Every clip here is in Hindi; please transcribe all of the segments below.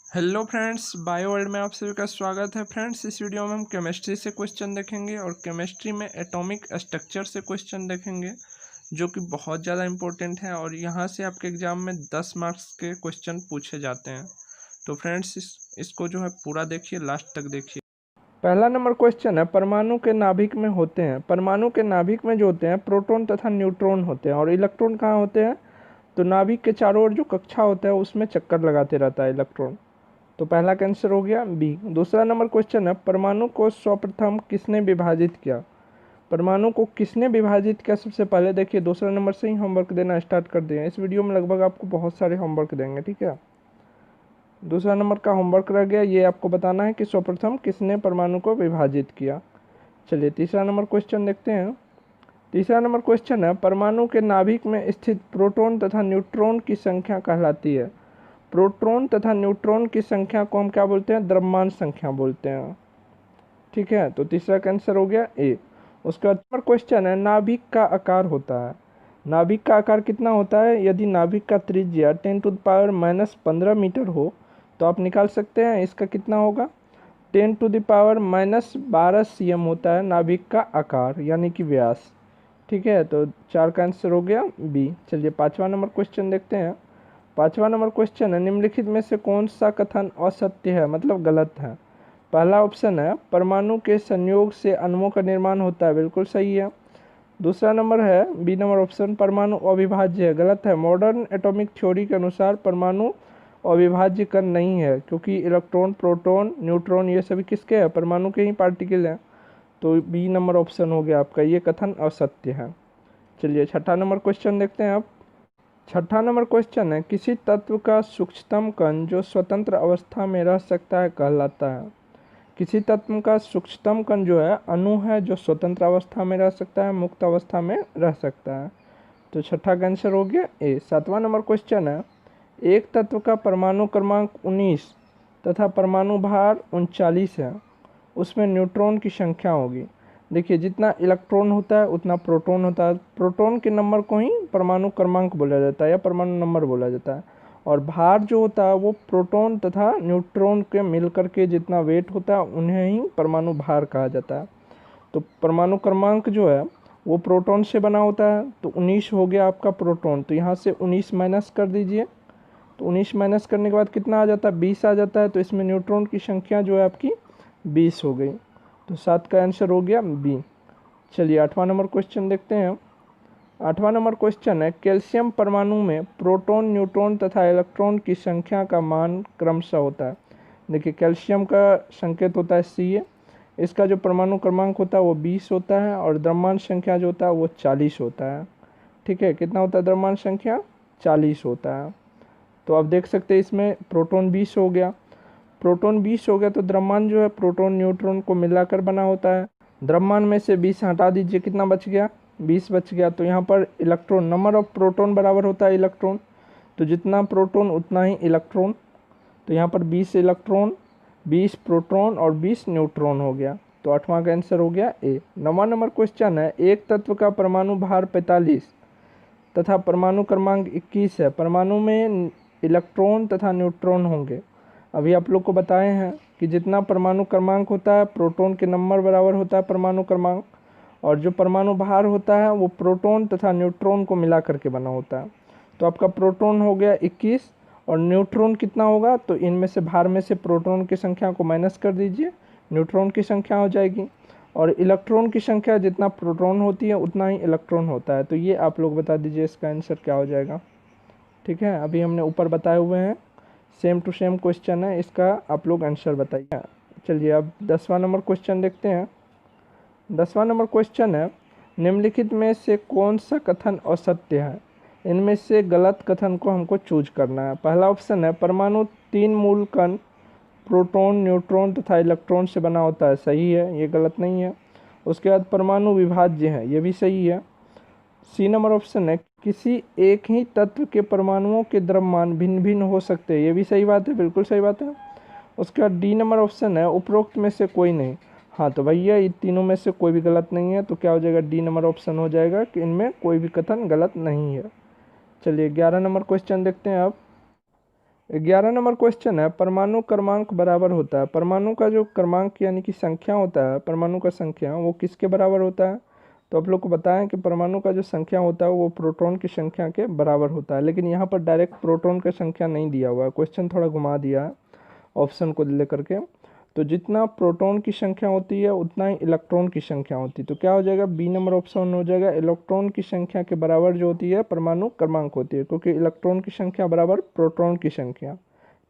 हेलो फ्रेंड्स, बायो वर्ल्ड में आप सभी का स्वागत है। फ्रेंड्स, इस वीडियो में हम केमिस्ट्री से क्वेश्चन देखेंगे और केमिस्ट्री में एटॉमिक स्ट्रक्चर से क्वेश्चन देखेंगे जो कि बहुत ज़्यादा इंपॉर्टेंट है और यहाँ से आपके एग्जाम में 10 मार्क्स के क्वेश्चन पूछे जाते हैं। तो फ्रेंड्स, इसको जो है पूरा देखिए, लास्ट तक देखिए। पहला नंबर क्वेश्चन है, परमाणु के नाभिक में होते हैं। परमाणु के नाभिक में जो होते हैं प्रोटॉन तथा न्यूट्रॉन होते हैं और इलेक्ट्रॉन कहाँ होते हैं? तो नाभिक के चारों ओर जो कक्षा होता है उसमें चक्कर लगाते रहता है इलेक्ट्रॉन। तो पहला का आंसर हो गया बी। दूसरा नंबर क्वेश्चन है, परमाणु को सर्वप्रथम किसने विभाजित किया? परमाणु को किसने विभाजित किया? सबसे पहले देखिए, दूसरा नंबर से ही होमवर्क देना स्टार्ट कर दिए। इस वीडियो में लगभग आपको बहुत सारे होमवर्क देंगे, ठीक है। दूसरा नंबर का होमवर्क रह गया, ये आपको बताना है कि सर्वप्रथम किसने परमाणु को विभाजित किया। चलिए तीसरा नंबर क्वेश्चन देखते हैं। तीसरा नंबर क्वेश्चन है, परमाणु के नाभिक में स्थित प्रोटॉन तथा न्यूट्रॉन की संख्या कहलाती है। प्रोटॉन तथा न्यूट्रॉन की संख्या को हम क्या बोलते हैं? द्रव्यमान संख्या बोलते हैं, ठीक है। तो तीसरा का आंसर हो गया ए। उसका नंबर क्वेश्चन है, नाभिक का आकार होता है। नाभिक का आकार कितना होता है? यदि नाभिक का त्रिज्या 10⁻⁻15 मीटर हो तो आप निकाल सकते हैं इसका कितना होगा। 10⁻⁻12 cm होता है नाभिक का आकार, यानी कि व्यास, ठीक है। तो 4 का आंसर हो गया बी। चलिए पाँचवा नंबर क्वेश्चन देखते हैं। पाँचवा नंबर क्वेश्चन है, निम्नलिखित में से कौन सा कथन असत्य है, मतलब गलत है? पहला ऑप्शन है, परमाणु के संयोग से अणुओं का निर्माण होता है, बिल्कुल सही है। दूसरा नंबर है बी नंबर ऑप्शन, परमाणु अविभाज्य है, गलत है। मॉडर्न एटॉमिक थ्योरी के अनुसार परमाणु अविभाज्य कण नहीं है, क्योंकि इलेक्ट्रॉन, प्रोटॉन, न्यूट्रॉन ये सभी किसके हैं? परमाणु के ही पार्टिकल हैं। तो बी नंबर ऑप्शन हो गया आपका, ये कथन असत्य है। चलिए छठा नंबर क्वेश्चन देखते हैं आप। छठा नंबर क्वेश्चन है, किसी तत्व का सूक्ष्मतम कण जो स्वतंत्र अवस्था में रह सकता है कहलाता है। किसी तत्व का सूक्ष्मतम कण जो है अणु है, जो स्वतंत्र अवस्था में रह सकता है, मुक्त अवस्था में रह सकता है। तो छठा का आंसर हो गया ए। सातवां नंबर क्वेश्चन है, एक तत्व का परमाणु क्रमांक 19 तथा परमाणु भार 39 है, उसमें न्यूट्रॉन की संख्या होगी। देखिए, जितना इलेक्ट्रॉन होता है उतना प्रोटॉन होता है। प्रोटॉन के नंबर को ही परमाणु क्रमांक बोला जाता है या परमाणु नंबर बोला जाता है। और भार जो होता है वो प्रोटॉन तथा न्यूट्रॉन के मिलकर के जितना वेट होता है उन्हें ही परमाणु भार कहा जाता है। तो परमाणु क्रमांक जो है वो प्रोटॉन से बना होता है। तो 19 हो गया आपका प्रोटॉन, तो यहाँ से 19 माइनस कर दीजिए। तो 19 माइनस करने के बाद कितना आ जाता है? 20 आ जाता है। तो इसमें न्यूट्रॉन की संख्या जो है आपकी 20 हो गई। तो 7 का आंसर हो गया बी। चलिए आठवां नंबर क्वेश्चन देखते हैं। आठवां नंबर क्वेश्चन है, कैल्शियम परमाणु में प्रोटॉन, न्यूट्रॉन तथा इलेक्ट्रॉन की संख्या का मान क्रमशः होता है। देखिए, कैल्शियम का संकेत होता है Ca, इसका जो परमाणु क्रमांक होता है वो 20 होता है और द्रव्यमान संख्या जो होता है वो 40 होता है, ठीक है। कितना होता है द्रव्यमान संख्या? 40 होता है। तो आप देख सकते हैं इसमें प्रोटॉन 20 हो गया। प्रोटॉन 20 हो गया तो द्रव्यमान जो है प्रोटॉन न्यूट्रॉन को मिलाकर बना होता है। द्रव्यमान में से 20 हटा दीजिए, कितना बच गया? 20 बच गया। तो यहाँ पर इलेक्ट्रॉन, नंबर ऑफ प्रोटॉन बराबर होता है इलेक्ट्रॉन, तो जितना प्रोटॉन उतना ही इलेक्ट्रॉन। तो यहाँ पर 20 इलेक्ट्रॉन, 20 प्रोटॉन और 20 न्यूट्रॉन हो गया। तो आठवां का आंसर हो गया ए। नौवां नंबर क्वेश्चन है, एक तत्व का परमाणु भार 45 तथा परमाणु क्रमांक 21 है, परमाणु में इलेक्ट्रॉन तथा न्यूट्रॉन होंगे। अभी आप लोग को बताए हैं कि जितना परमाणु क्रमांक होता है प्रोटॉन के नंबर बराबर होता है परमाणु क्रमांक, और जो परमाणु भार होता है वो प्रोटॉन तथा न्यूट्रॉन को मिला करके बना होता है। तो आपका प्रोटॉन हो गया 21 और न्यूट्रॉन कितना होगा? तो इनमें से भार में से प्रोटॉन की संख्या को माइनस कर दीजिए, न्यूट्रॉन की संख्या हो जाएगी। और इलेक्ट्रॉन की संख्या जितना प्रोटॉन होती है उतना ही इलेक्ट्रॉन होता है। तो ये आप लोग बता दीजिए इसका आंसर क्या हो जाएगा, ठीक है। अभी हमने ऊपर बताए हुए हैं, सेम टू सेम क्वेश्चन है, इसका आप लोग आंसर बताइए। चलिए अब 10वां नंबर क्वेश्चन देखते हैं। 10वां नंबर क्वेश्चन है, निम्नलिखित में से कौन सा कथन असत्य है? इनमें से गलत कथन को हमको चूज करना है। पहला ऑप्शन है, परमाणु 3 मूल कण प्रोटॉन, न्यूट्रॉन तथा इलेक्ट्रॉन से बना होता है, सही है, ये गलत नहीं है। उसके बाद परमाणु विभाज्य है, ये भी सही है। सी नंबर ऑप्शन है, किसी एक ही तत्व के परमाणुओं के द्रव्यमान भिन्न भिन्न हो सकते हैं, ये भी सही बात है, बिल्कुल सही बात है। उसके बाद डी नंबर ऑप्शन है, उपरोक्त में से कोई नहीं। हाँ तो भैया ये तीनों में से कोई भी गलत नहीं है, तो क्या हो जाएगा? डी नंबर ऑप्शन हो जाएगा कि इनमें कोई भी कथन गलत नहीं है। चलिए 11 नंबर क्वेश्चन देखते हैं आप। 11 नंबर क्वेश्चन है, परमाणु क्रमांक बराबर होता है। परमाणु का जो क्रमांक यानी कि संख्या होता है, परमाणु का संख्या, वो किसके बराबर होता है? तो आप लोग को बताएं कि परमाणु का जो संख्या होता है वो प्रोटॉन की संख्या के बराबर होता है। लेकिन यहाँ पर डायरेक्ट प्रोटॉन का संख्या नहीं दिया हुआ है, क्वेश्चन थोड़ा घुमा दिया है ऑप्शन को लेकर के। तो जितना प्रोटॉन की संख्या होती है उतना ही इलेक्ट्रॉन की संख्या होती है। तो क्या हो जाएगा, बी नंबर ऑप्शन हो जाएगा। इलेक्ट्रॉन की संख्या के बराबर जो होती है परमाणु क्रमांक होती है, क्योंकि इलेक्ट्रॉन की संख्या बराबर प्रोटॉन की संख्या।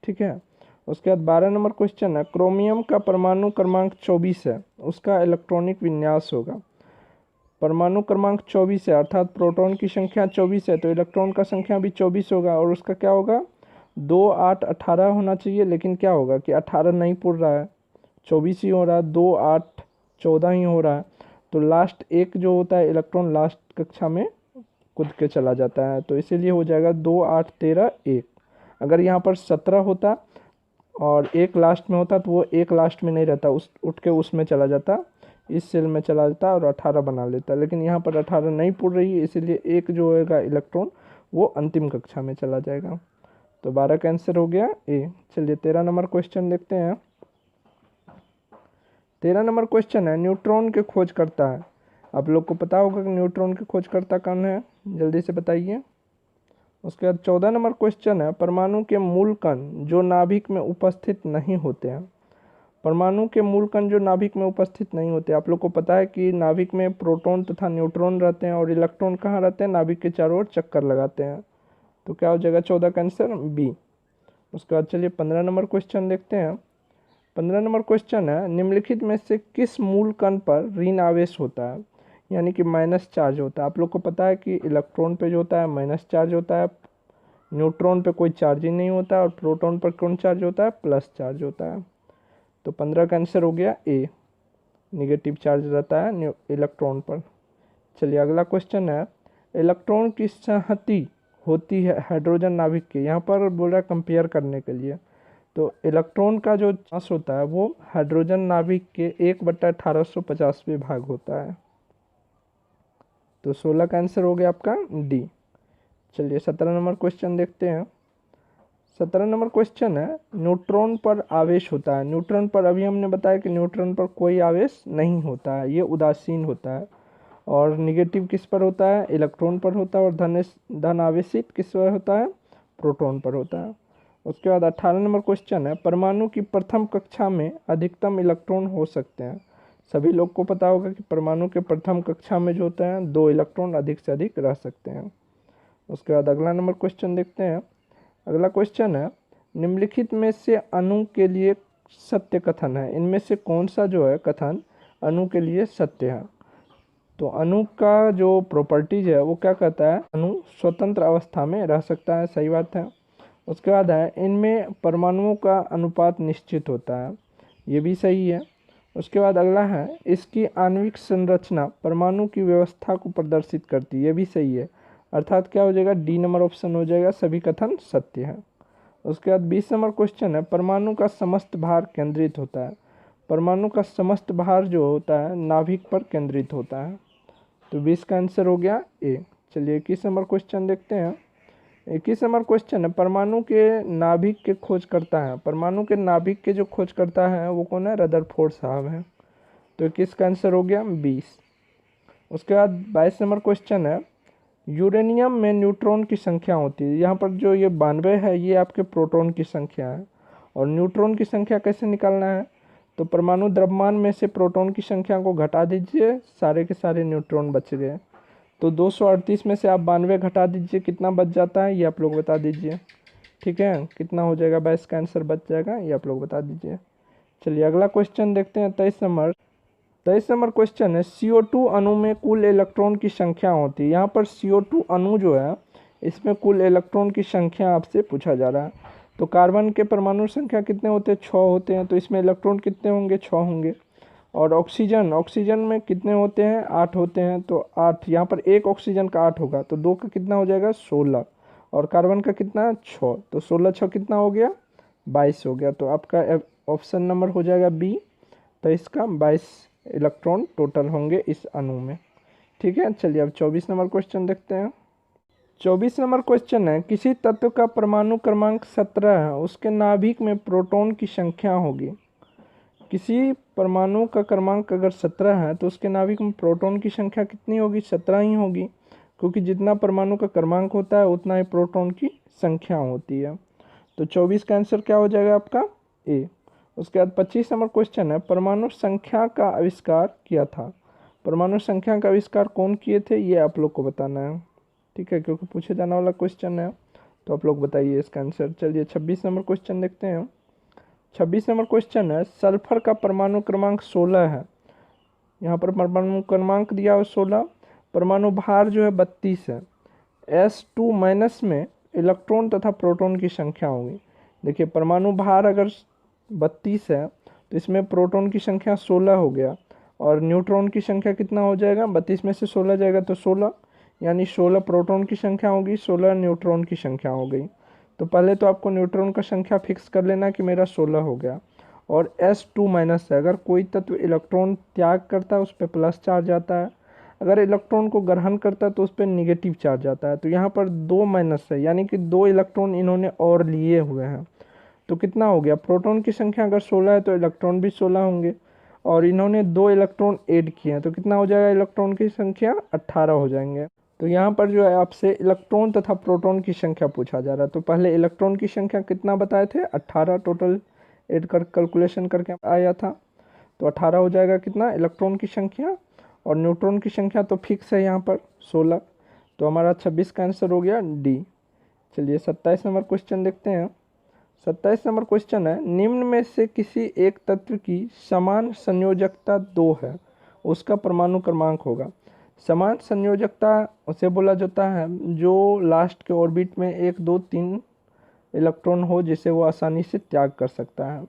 ठीक है। उसके बाद 12 नंबर क्वेश्चन है, क्रोमियम का परमाणु क्रमांक 24 है, उसका इलेक्ट्रॉनिक विन्यास होगा। परमाणु क्रमांक 24 है अर्थात प्रोटॉन की संख्या 24 है, तो इलेक्ट्रॉन का संख्या भी 24 होगा। और उसका क्या होगा, 2 8 18 होना चाहिए। लेकिन क्या होगा कि 18 नहीं पुर रहा है, 24 ही हो रहा है, 2 8 14 ही हो रहा है। तो लास्ट एक जो होता है इलेक्ट्रॉन लास्ट कक्षा में कूद के चला जाता है, तो इसीलिए हो जाएगा 2 8 13 1। अगर यहाँ पर 17 होता और एक लास्ट में होता तो वो एक लास्ट में नहीं रहता, उस उठ के उसमें चला जाता, इस सेल में चला जाता और 18 बना लेता। लेकिन यहाँ पर 18 नहीं पुर रही है, इसीलिए एक जो होगा इलेक्ट्रॉन वो अंतिम कक्षा में चला जाएगा। तो 12 का आंसर हो गया ए। चलिए 13 नंबर क्वेश्चन देखते हैं। 13 नंबर क्वेश्चन है, न्यूट्रॉन के खोज करता है। आप लोग को पता होगा कि न्यूट्रॉन के खोज करता कौन है, जल्दी से बताइए। उसके बाद 14 नंबर क्वेश्चन है, परमाणु के मूल कण जो नाभिक में उपस्थित नहीं होते हैं। परमाणु के मूल कण जो नाभिक में उपस्थित नहीं होते, आप लोग को पता है कि नाभिक में प्रोटॉन तथा न्यूट्रॉन रहते हैं और इलेक्ट्रॉन कहाँ रहते हैं, नाभिक के चारों ओर चक्कर लगाते हैं। तो क्या हो जाएगा 14 का आंसर बी। उसके बाद चलिए 15 नंबर क्वेश्चन देखते हैं। 15 नंबर क्वेश्चन है, निम्नलिखित में से किस मूल कण पर ऋण आवेश होता है, यानी कि माइनस चार्ज होता है। आप लोग को पता है कि इलेक्ट्रॉन पे जो होता है माइनस चार्ज होता है, न्यूट्रॉन पे कोई चार्ज ही नहीं होता, और प्रोटॉन पर कौन चार्ज होता है, प्लस चार्ज होता है। तो 15 का आंसर हो गया ए, निगेटिव चार्ज रहता है इलेक्ट्रॉन पर। चलिए अगला क्वेश्चन है, इलेक्ट्रॉन की संहति होती है हाइड्रोजन नाभिक के। यहाँ पर बोल रहा है कंपेयर करने के लिए। तो इलेक्ट्रॉन का जो मास होता है वो हाइड्रोजन नाभिक के 1/1850वें भाग होता है। तो 16 का आंसर हो गया आपका डी। चलिए 17 नंबर क्वेश्चन देखते हैं। 17 नंबर क्वेश्चन है, न्यूट्रॉन पर आवेश होता है। न्यूट्रॉन पर अभी हमने बताया कि न्यूट्रॉन पर कोई आवेश नहीं होता है, ये उदासीन होता है। और निगेटिव किस पर होता है, इलेक्ट्रॉन पर होता है। और धन आवेशित किस पर होता है, प्रोटॉन पर होता है। उसके बाद 18 नंबर क्वेश्चन है, परमाणु की प्रथम कक्षा में अधिकतम इलेक्ट्रॉन हो सकते हैं। सभी लोग को पता होगा कि परमाणु के प्रथम कक्षा में जो होते हैं 2 इलेक्ट्रॉन अधिक से अधिक रह सकते हैं। उसके बाद अगला नंबर क्वेश्चन देखते हैं। अगला क्वेश्चन है, निम्नलिखित में से अणु के लिए सत्य कथन है। इनमें से कौन सा जो है कथन अणु के लिए सत्य है। तो अणु का जो प्रॉपर्टीज है वो क्या कहता है, अणु स्वतंत्र अवस्था में रह सकता है, सही बात है। उसके बाद है, इनमें परमाणुओं का अनुपात निश्चित होता है, ये भी सही है। उसके बाद अगला है, इसकी आणविक संरचना परमाणु की व्यवस्था को प्रदर्शित करती है, ये भी सही है। अर्थात क्या हो जाएगा, डी नंबर ऑप्शन हो जाएगा, सभी कथन सत्य है। उसके बाद 20 नंबर क्वेश्चन है, परमाणु का समस्त भार केंद्रित होता है। परमाणु का समस्त भार जो होता है नाभिक पर केंद्रित होता है। तो 20 का आंसर हो गया ए। चलिए 21 नंबर क्वेश्चन देखते हैं। 21 नंबर क्वेश्चन है, परमाणु के नाभिक के खोज करता है। परमाणु के नाभिक के जो खोज करता है वो कौन है, रदरफोर्ड साहब हैं। तो 21 का आंसर हो गया 20। उसके बाद 22 नंबर क्वेश्चन है, यूरेनियम में न्यूट्रॉन की संख्या होती है। यहाँ पर जो ये 92 है ये आपके प्रोटॉन की संख्या है। और न्यूट्रॉन की संख्या कैसे निकालना है, तो परमाणु द्रव्यमान में से प्रोटॉन की संख्या को घटा दीजिए, सारे के सारे न्यूट्रॉन बच गए। तो 238 में से आप 92 घटा दीजिए, कितना बच जाता है ये आप लोग बता दीजिए। ठीक है, कितना हो जाएगा, 22 का आंसर बच जाएगा, ये आप लोग बता दीजिए। चलिए अगला क्वेश्चन देखते हैं। 23 नंबर क्वेश्चन है, CO2 अणु में कुल इलेक्ट्रॉन की संख्या होती है। यहाँ पर CO2 अणु जो है इसमें कुल इलेक्ट्रॉन की संख्या आपसे पूछा जा रहा है। तो कार्बन के परमाणु संख्या कितने होते हैं, 6 होते हैं, तो इसमें इलेक्ट्रॉन कितने होंगे, 6 होंगे। और ऑक्सीजन में कितने होते हैं, 8 होते हैं, तो 8, यहाँ पर एक ऑक्सीजन का 8 होगा, तो 2 का कितना हो जाएगा, 16। और कार्बन का कितना, 6, तो 16 6 कितना हो गया, 22 हो गया। तो आपका ऑप्शन नंबर हो जाएगा बी। तो इसका 22 इलेक्ट्रॉन टोटल होंगे इस अणु में। ठीक है, चलिए अब 24 नंबर क्वेश्चन देखते हैं। 24 नंबर क्वेश्चन है, किसी तत्व का परमाणु क्रमांक 17 है, उसके नाभिक में प्रोटॉन की संख्या होगी। किसी परमाणु का क्रमांक अगर 17 है तो उसके नाभिक में प्रोटॉन की संख्या कितनी होगी? 17 ही होगी, क्योंकि जितना परमाणु का क्रमांक होता है उतना ही प्रोटॉन की संख्या होती है। तो 24 का आंसर क्या हो जाएगा आपका? ए। उसके बाद 25 नंबर क्वेश्चन है, परमाणु संख्या का आविष्कार किया था। परमाणु संख्या का आविष्कार कौन किए थे, ये आप लोग को बताना है। ठीक है, क्योंकि पूछे जाने वाला क्वेश्चन है, तो आप लोग बताइए इसका आंसर। चलिए 26 नंबर क्वेश्चन देखते हैं। 26 नंबर क्वेश्चन है, सल्फर का परमाणु क्रमांक 16 है। यहाँ पर परमाणु क्रमांक दिया है 16, परमाणु भार जो है 32 है। S2 माइनस में इलेक्ट्रॉन तथा प्रोटॉन की संख्या होगी। देखिए परमाणु भार अगर 32 है तो इसमें प्रोटॉन की संख्या 16 हो गया, और न्यूट्रॉन की संख्या कितना हो जाएगा? 32 में से 16 जाएगा तो 16, यानी 16 प्रोटॉन की संख्या होगी, 16 न्यूट्रॉन की संख्या हो गई। तो पहले तो आपको न्यूट्रॉन का संख्या फिक्स कर लेना कि मेरा 16 हो गया। और S2 माइनस है, अगर कोई तत्व इलेक्ट्रॉन त्याग करता है उस पर प्लस चार्ज आता है, अगर इलेक्ट्रॉन को ग्रहण करता है तो उस पर निगेटिव चार्ज आता है। तो यहाँ पर 2 माइनस है, यानी कि 2 इलेक्ट्रॉन इन्होंने और लिए हुए हैं। तो कितना हो गया? प्रोटॉन की संख्या अगर 16 है तो इलेक्ट्रॉन भी 16 होंगे, और इन्होंने 2 इलेक्ट्रॉन ऐड किए हैं, तो कितना हो जाएगा? इलेक्ट्रॉन की संख्या 18 हो जाएंगे। तो यहाँ पर जो है आपसे इलेक्ट्रॉन तथा प्रोटॉन की संख्या पूछा जा रहा है। तो पहले इलेक्ट्रॉन की संख्या कितना बताए थे? 18 टोटल ऐड कर कैलकुलेशन करके आया था, तो 18 हो जाएगा कितना? इलेक्ट्रॉन की संख्या। और न्यूट्रॉन की संख्या तो फिक्स है यहाँ पर 16, तो हमारा 26 का आंसर हो गया डी। चलिए 27 नंबर क्वेश्चन देखते हैं। 27 नंबर क्वेश्चन है, निम्न में से किसी एक तत्व की समान संयोजकता 2 है, उसका परमाणु क्रमांक होगा। समान संयोजकता उसे बोला जाता है जो लास्ट के ऑर्बिट में 1 2 3 इलेक्ट्रॉन हो, जिसे वो आसानी से त्याग कर सकता है।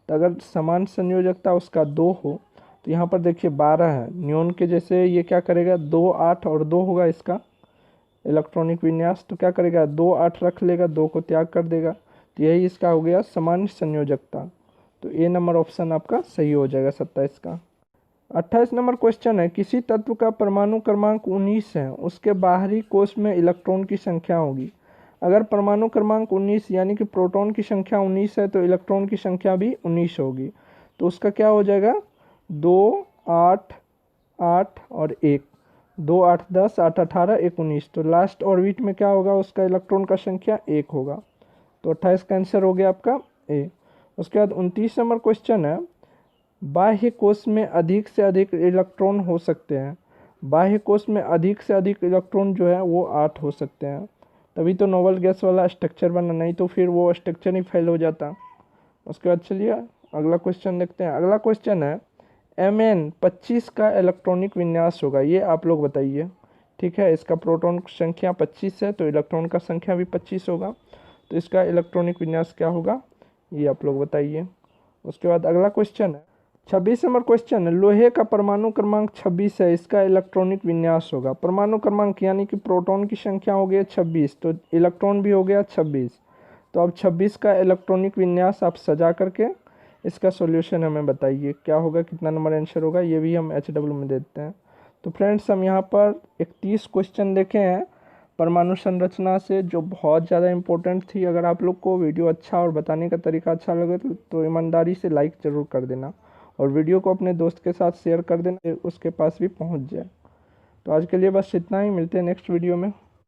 तो अगर समान संयोजकता उसका 2 हो, तो यहाँ पर देखिए 12 है, न्यून के जैसे ये क्या करेगा? 2 8 और 2 होगा इसका इलेक्ट्रॉनिक विन्यास, तो क्या करेगा? 2 8 रख लेगा, 2 को त्याग कर देगा। तो यही इसका हो गया समान संयोजकता। तो ए नंबर ऑप्शन आपका सही हो जाएगा 27 का। 28 नंबर क्वेश्चन है, किसी तत्व का परमाणु क्रमांक 19 है, उसके बाहरी कोश में इलेक्ट्रॉन की संख्या होगी। अगर परमाणु क्रमांक 19 यानी कि प्रोटॉन की संख्या 19 है तो इलेक्ट्रॉन की संख्या भी 19 होगी। तो उसका क्या हो जाएगा? 2 8 8 और 1, 2 8 10 8 18 1 19। तो लास्ट ऑर्बिट में क्या होगा? उसका इलेक्ट्रॉन का संख्या 1 होगा। तो 28 का आंसर हो गया आपका ए। उसके बाद 29 नंबर क्वेश्चन है, बाह्य कोश में अधिक से अधिक इलेक्ट्रॉन हो सकते हैं। बाह्य कोश में अधिक से अधिक इलेक्ट्रॉन जो है वो 8 हो सकते हैं, तभी तो नोबल गैस वाला स्ट्रक्चर बना, नहीं तो फिर वो स्ट्रक्चर ही फेल हो जाता। उसके बाद चलिए अगला क्वेश्चन देखते हैं। अगला क्वेश्चन है, Mn25 का इलेक्ट्रॉनिक विन्यास होगा, ये आप लोग बताइए। ठीक है, इसका प्रोटॉन संख्या 25 है तो इलेक्ट्रॉन का संख्या भी 25 होगा, तो इसका इलेक्ट्रॉनिक विन्यास क्या होगा, ये आप लोग बताइए। उसके बाद अगला क्वेश्चन है 26 नंबर क्वेश्चन है, लोहे का परमाणु क्रमांक 26 है, इसका इलेक्ट्रॉनिक विन्यास होगा। परमाणु क्रमांक यानी कि प्रोटॉन की संख्या हो गया 26, तो इलेक्ट्रॉन भी हो गया 26। तो अब 26 का इलेक्ट्रॉनिक विन्यास आप सजा करके इसका सॉल्यूशन हमें बताइए क्या होगा, कितना नंबर आंसर होगा, ये भी हम HW में देते हैं। तो फ्रेंड्स हम यहाँ पर 31 क्वेश्चन देखे हैं परमाणु संरचना से, जो बहुत ज़्यादा इंपॉर्टेंट थी। अगर आप लोग को वीडियो अच्छा और बताने का तरीका अच्छा लगे तो ईमानदारी से लाइक ज़रूर कर देना, और वीडियो को अपने दोस्त के साथ शेयर कर देना, उसके पास भी पहुंच जाए। तो आज के लिए बस इतना ही, मिलते हैं नेक्स्ट वीडियो में।